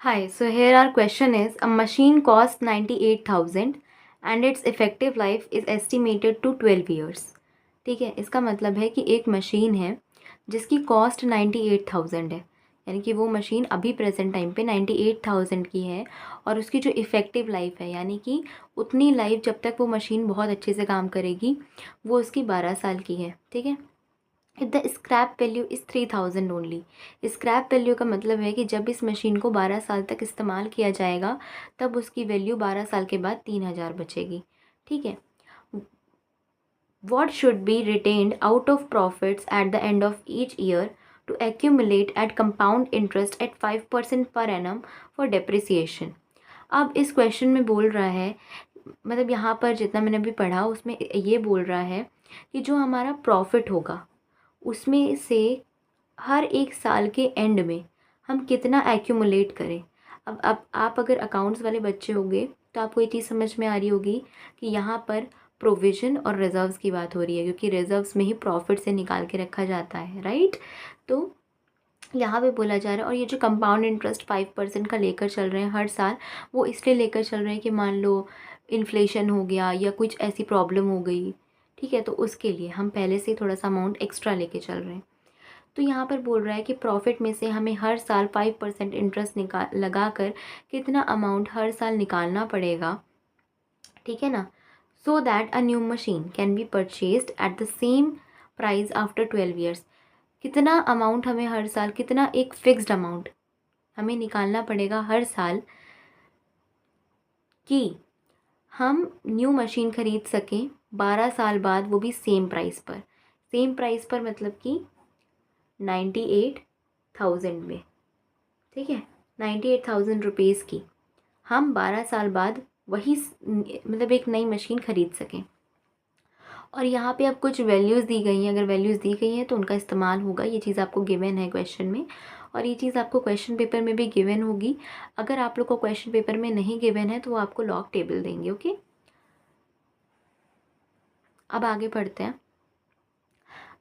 Hi, so here our question is a machine costs 98,000 and its effective life is estimated to 12 years. ठीक है, इसका मतलब है कि एक मशीन है जिसकी कॉस्ट 98,000 है, यानी कि वो मशीन अभी प्रेजेंट टाइम पे 98,000 की है और उसकी जो इफ़ेक्टिव लाइफ है यानी कि उतनी लाइफ जब तक वो मशीन बहुत अच्छे से काम करेगी वो उसकी 12 साल की है। ठीक है, if the scrap value is 3000 only. Scrap value का मतलब है कि जब इस मशीन को 12 साल तक इस्तेमाल किया जाएगा तब उसकी वैल्यू 12 साल के बाद 3000 बचेगी। ठीक है, what should be retained out of profits at the end of each year to accumulate at compound interest at 5% per annum for depreciation. अब इस क्वेश्चन में बोल रहा है, मतलब यहाँ पर जितना मैंने अभी पढ़ा उसमें ये बोल रहा है कि जो हमारा प्रॉफिट होगा उसमें से हर एक साल के एंड में हम कितना एक्यूमुलेट करें। अब आप अगर अकाउंट्स वाले बच्चे होंगे तो आपको ये चीज़ समझ में आ रही होगी कि यहाँ पर प्रोविज़न और रिज़र्व्स की बात हो रही है, क्योंकि रिज़र्व्स में ही प्रॉफिट से निकाल के रखा जाता है, राइट। तो यहाँ पे बोला जा रहा है, और ये जो कंपाउंड इंटरेस्ट 5% का लेकर चल रहे हैं हर साल, वो इसलिए लेकर चल रहे हैं कि मान लो इन्फ्लेशन हो गया या कुछ ऐसी प्रॉब्लम हो गई, ठीक है, तो उसके लिए हम पहले से थोड़ा सा अमाउंट एक्स्ट्रा लेके चल रहे हैं। तो यहाँ पर बोल रहा है कि प्रॉफिट में से हमें हर साल 5% इंटरेस्ट लगा कर कितना अमाउंट हर साल निकालना पड़ेगा, ठीक है ना, so that a new machine can be purchased at the same price after 12 years. कितना अमाउंट हमें हर साल, कितना एक फिक्स्ड अमाउंट हमें निकालना पड़ेगा हर साल कि हम न्यू मशीन ख़रीद सकें 12 साल बाद, वो भी सेम प्राइस पर। सेम प्राइस पर मतलब कि 98,000 में, ठीक है, 98,000 रुपीज़ की हम 12 साल बाद वही मतलब एक नई मशीन ख़रीद सकें। और यहाँ पे अब कुछ वैल्यूज़ दी गई हैं, अगर वैल्यूज़ दी गई हैं तो उनका इस्तेमाल होगा, ये चीज़ आपको गिवन है क्वेश्चन में, और ये चीज़ आपको क्वेश्चन पेपर में भी गिवन होगी। अगर आप लोग को क्वेश्चन पेपर में नहीं गिवन है तो वो आपको लॉग टेबल देंगे। ओके, अब आगे बढ़ते हैं।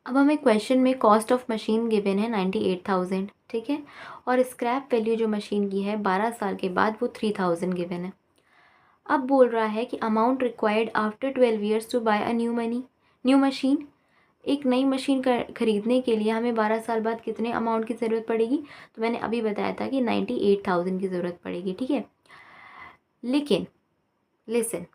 अब हमें क्वेश्चन में कॉस्ट ऑफ मशीन गिवन है 98,000, ठीक है, और स्क्रैप वैल्यू जो मशीन की है 12 साल के बाद वो 3000 गिवन है। अब बोल रहा है कि amount required after 12 years to buy a new machine. एक नई मशीन खरीदने के लिए हमें 12 साल बाद कितने अमाउंट की ज़रूरत पड़ेगी, तो मैंने अभी बताया था कि 98,000 की ज़रूरत पड़ेगी, ठीक है। लेकिन लिसन,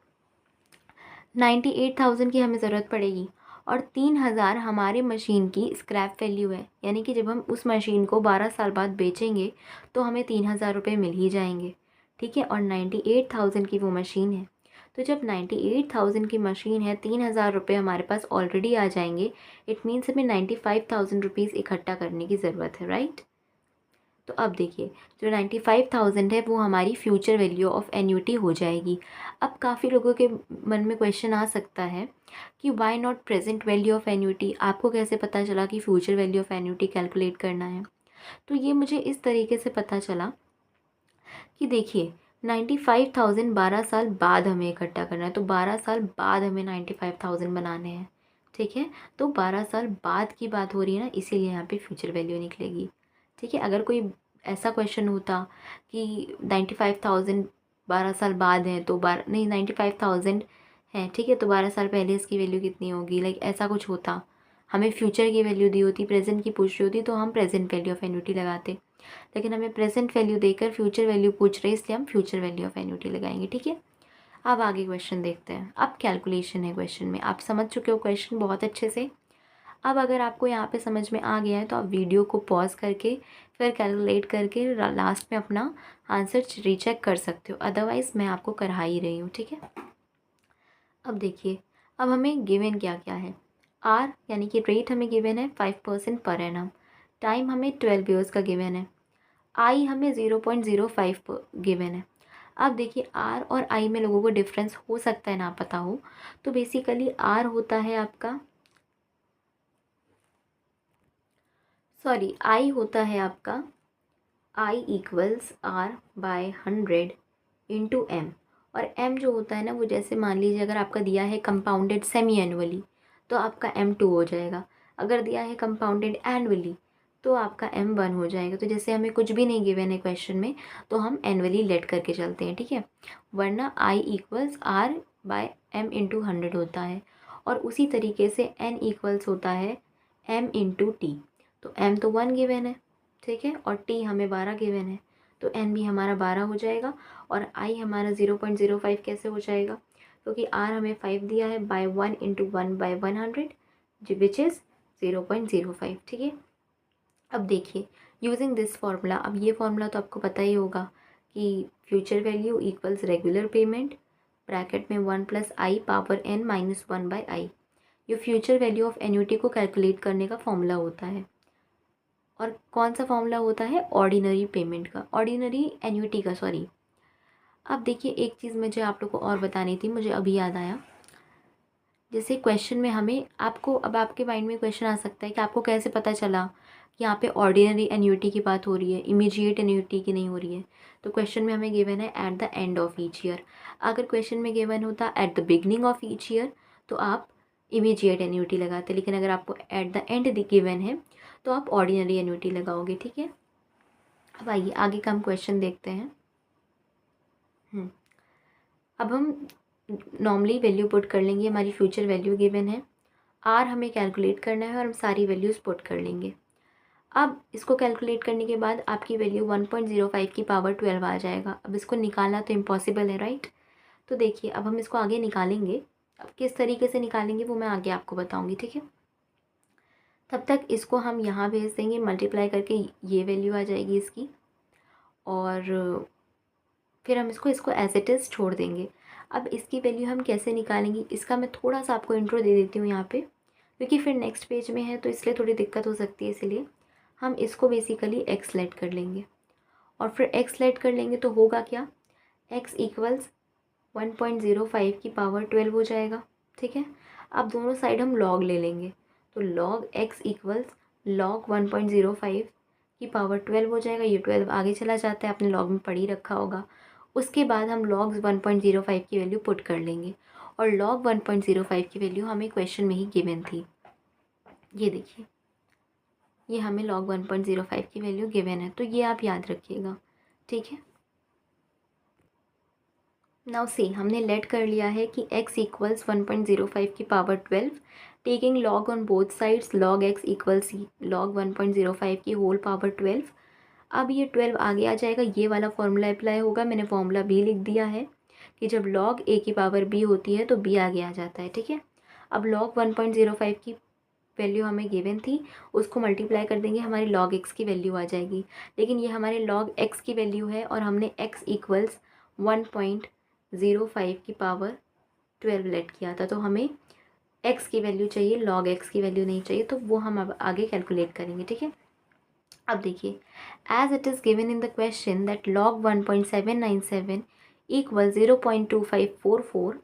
98,000 की हमें ज़रूरत पड़ेगी और 3,000 हमारे मशीन की स्क्रैप वैल्यू है, यानी कि जब हम उस मशीन को 12 साल बाद बेचेंगे तो हमें 3,000 रुपये मिल ही जाएंगे, ठीक है, और 98,000 की वो मशीन है। तो जब 98,000 की मशीन है, 3,000 रुपये हमारे पास ऑलरेडी आ जाएंगे, इट मीन्स हमें 95,000 रुपीज़ इकट्ठा करने की ज़रूरत है, राइट। तो अब देखिए, जो 95,000 है वो हमारी फ्यूचर वैल्यू ऑफ एन्युटी हो जाएगी। अब काफ़ी लोगों के मन में क्वेश्चन आ सकता है कि why not present value of annuity. आपको कैसे पता चला कि future value of annuity calculate करना है? तो ये मुझे इस तरीके से पता चला कि देखिए, 95,000 12 साल बाद हमें इकट्ठा करना है, तो 12 साल बाद हमें 95,000 बनाने हैं, ठीक है। तो 12 साल बाद की बात हो रही है ना, इसीलिए यहाँ पे फ्यूचर वैल्यू निकलेगी, ठीक है। अगर कोई ऐसा क्वेश्चन होता कि 95,000 12 साल बाद है तो 95,000 है, ठीक है, तो 12 साल पहले इसकी वैल्यू कितनी होगी, लाइक ऐसा कुछ होता, हमें फ्यूचर की वैल्यू दी होती, प्रेजेंट की पूछ रही होती, तो हम प्रेजेंट वैल्यू ऑफ एन्युटी लगाते। लेकिन हमें प्रेजेंट वैल्यू देकर फ्यूचर वैल्यू पूछ रहे, इसलिए हम फ्यूचर वैल्यू ऑफ एन्युटी लगाएंगे, ठीक है। अब आगे क्वेश्चन देखते हैं। अब कैलकुलेशन है क्वेश्चन में, आप समझ चुके हो क्वेश्चन बहुत अच्छे से। अब अगर आपको यहाँ पे समझ में आ गया है तो आप वीडियो को पॉज करके फिर कैलकुलेट करके लास्ट में अपना आंसर रीचेक कर सकते हो, अदरवाइज़ मैं आपको करा ही रही हूँ, ठीक है। अब देखिए, अब हमें गिवन क्या क्या है। आर यानी कि रेट हमें गिवन है 5% पर एनम, टाइम हमें 12 ईयर्स का गिवन है, आई हमें 0.05 गिवन है। अब देखिए, आर और आई में लोगों को डिफरेंस हो सकता है ना पता हो, तो बेसिकली आर होता है आपका, सॉरी, आई होता है आपका, I equals R by 100 into M, और एम जो होता है ना वो, जैसे मान लीजिए अगर आपका दिया है कंपाउंडेड सेमी एनुअली तो आपका M2 हो जाएगा, अगर दिया है कंपाउंडेड एनुअली तो आपका m 1 हो जाएगा। तो जैसे हमें कुछ भी नहीं गिवन है क्वेश्चन में, तो हम एनुअली लेट करके चलते हैं, ठीक है। वरना I इक्वल्स R/m/100 होता है, और उसी तरीके से n इक्वल्स होता है m/t। तो m तो 1 गिवन है, ठीक है, और t हमें 12 गिवन है, तो n भी हमारा 12 हो जाएगा। और I हमारा 0.05 कैसे हो जाएगा, क्योंकि R हमें 5 दिया है, बाय 1 × 1/100 विच इज़ 0.05, ठीक है। अब देखिए यूजिंग दिस फार्मूला, अब ये फार्मूला तो आपको पता ही होगा कि future value equals regular payment bracket में 1 + i⁻1/i। ये फ्यूचर वैल्यू ऑफ एन्युटी को कैलकुलेट करने का फॉर्मूला होता है। और कौन सा फॉर्मूला होता है, ऑर्डिनरी पेमेंट का, ऑर्डिनरी एन्युटी का, सॉरी। अब देखिए एक चीज़ मुझे आप लोग को और बतानी थी, मुझे अभी याद आया। जैसे क्वेश्चन में हमें, आपको अब आपके माइंड में क्वेश्चन आ सकता है कि आपको कैसे पता चला कि यहाँ पे ऑर्डिनरी एन्युटी की बात हो रही है, इमीडिएट एन्युटी की नहीं हो रही है। तो क्वेश्चन में हमें गिवन है eight the end of each year. अगर क्वेश्चन में गिवन होता at the beginning of each year तो आप इमीडिएट एन्युटी लगाते, लेकिन अगर आपको एट द एंड गिवन है तो आप ऑर्डिनरी एन्युटी लगाओगे, ठीक है। अब आइए आगे का हम क्वेश्चन देखते हैं। अब हम नॉर्मली वैल्यू पुट कर लेंगे, हमारी फ्यूचर वैल्यू गिवन है, आर हमें कैलकुलेट करना है और हम सारी वैल्यूज़ पुट कर लेंगे। अब इसको कैलकुलेट करने के बाद आपकी वैल्यू 1.05 की पावर 12 आ जाएगा। अब इसको निकालना तो इम्पॉसिबल है, राइट। तो देखिए अब हम इसको आगे निकालेंगे, अब किस तरीके से निकालेंगे वो मैं आगे आपको बताऊँगी, ठीक है। तब तक इसको हम यहाँ भेज देंगे, मल्टीप्लाई करके ये वैल्यू आ जाएगी इसकी, और फिर हम इसको एज इट इज़ छोड़ देंगे। अब इसकी वैल्यू हम कैसे निकालेंगे, इसका मैं थोड़ा सा आपको इंट्रो दे देती हूँ यहाँ पे, क्योंकि फिर नेक्स्ट पेज में है तो इसलिए थोड़ी दिक्कत हो सकती है। इसलिए हम इसको बेसिकली x लेट कर लेंगे, और फिर x लेट कर लेंगे तो होगा क्या, x इक्वल्स 1.05 की पावर 12 हो जाएगा, ठीक है। अब दोनों साइड हम log ले लेंगे, तो log x इक्वल्स log 1.05 की पावर 12 हो जाएगा। ये 12 आगे चला जाता है, आपने log में पढ़ ही रखा होगा। उसके बाद हम log 1.05 की वैल्यू पुट कर लेंगे, और log 1.05 की वैल्यू हमें क्वेश्चन में ही गिवन थी। ये देखिए ये हमें log 1.05 की वैल्यू गिवन है, तो ये आप याद रखिएगा, ठीक है। नाउ सी हमने लेट कर लिया है कि x इक्वल्स 1.05 की power 12, taking log on both sides, log x equals log 1.05 की होल पावर 12। अब ये 12 आगे आ जाएगा, ये वाला फॉर्मूला अप्लाई होगा। मैंने फॉर्मूला भी लिख दिया है कि जब log a की पावर b होती है तो b आगे आ जाता है, ठीक है। अब log 1.05 की वैल्यू हमें गिवन थी, उसको मल्टीप्लाई कर देंगे, हमारी log x की वैल्यू आ जाएगी। लेकिन ये हमारे log x की वैल्यू है, और हमने x इक्वल्स 1.05 की पावर 12 लेट किया था, तो हमें x की वैल्यू चाहिए, log x की वैल्यू नहीं चाहिए, तो वो हम अब आगे कैलकुलेट करेंगे, ठीक है। अब देखिए as it is given in the question that log 1.797 equal 0.2544,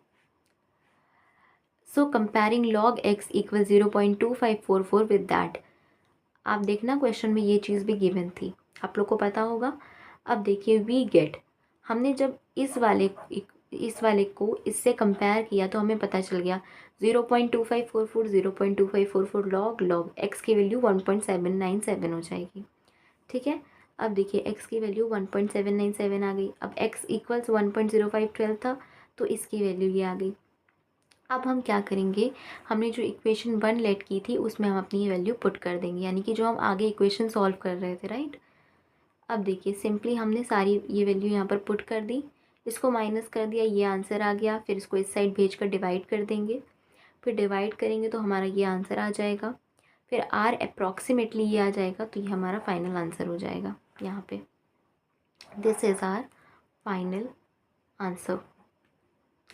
so comparing log x equal 0.2544 with that. आप देखना क्वेश्चन में ये चीज़ भी गिवन थी, आप लोग को पता होगा। अब देखिए वी गेट, हमने जब इस वाले को इससे कंपेयर किया तो हमें पता चल गया 0.2544 0.2544 log x की वैल्यू 1.797 हो जाएगी, ठीक है। अब देखिए x की वैल्यू 1.797 आ गई। अब x इक्वल्स 1.0512 था, तो इसकी वैल्यू ये आ गई। अब हम क्या करेंगे, हमने जो इक्वेशन 1 लेट की थी उसमें हम अपनी ये वैल्यू पुट कर देंगे, यानी कि जो हम आगे इक्वेशन सॉल्व कर रहे थे, राइट। अब देखिए सिंपली हमने सारी ये वैल्यू यहाँ पर पुट कर दी, इसको माइनस कर दिया, ये आंसर आ गया। फिर इसको इस साइड भेज कर डिवाइड कर देंगे, फिर डिवाइड करेंगे तो हमारा ये आंसर आ जाएगा। फिर आर अप्रॉक्सीमेटली ये आ जाएगा, तो ये हमारा फाइनल आंसर हो जाएगा यहाँ पे। This is our final answer.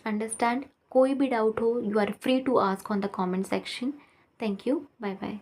Understand? कोई भी डाउट हो you are free to ask on the comment section. Thank you, bye bye.